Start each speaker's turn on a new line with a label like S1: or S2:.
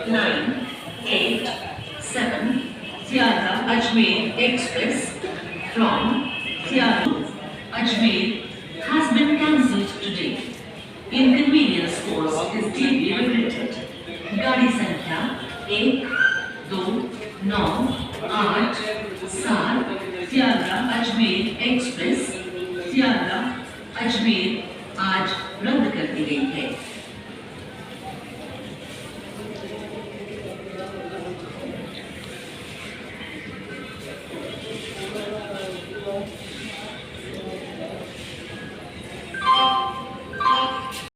S1: 987 Siaga Ajmer Express from Siaga Ajmer has been cancelled today. Inconvenience caused is deeply regretted. गाड़ी संख्या 1298 सियागा Ajmer express सियागा Ajmer आज रद्द कर दी गई है।